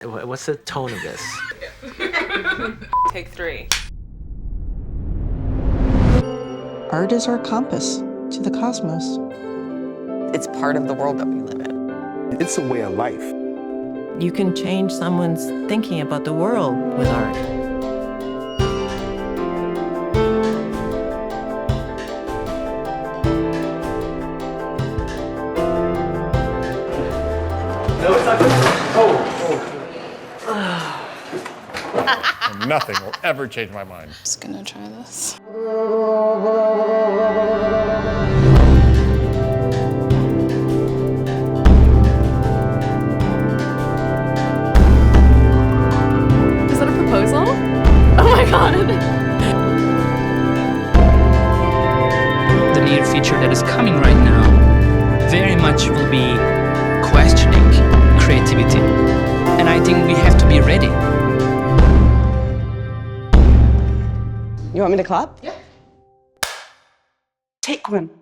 What's the tone of this? Take 3. Art is our compass to the cosmos. It's part of the world that we live in. It's a way of life. You can change someone's thinking about the world with art. No, it's not good. And nothing will ever change my mind. Just gonna try this. Is that a proposal? Oh my god! The near future that is coming right now very much will be questioning creativity. And I think we have to be ready. You want me to clap? Yeah. Take one.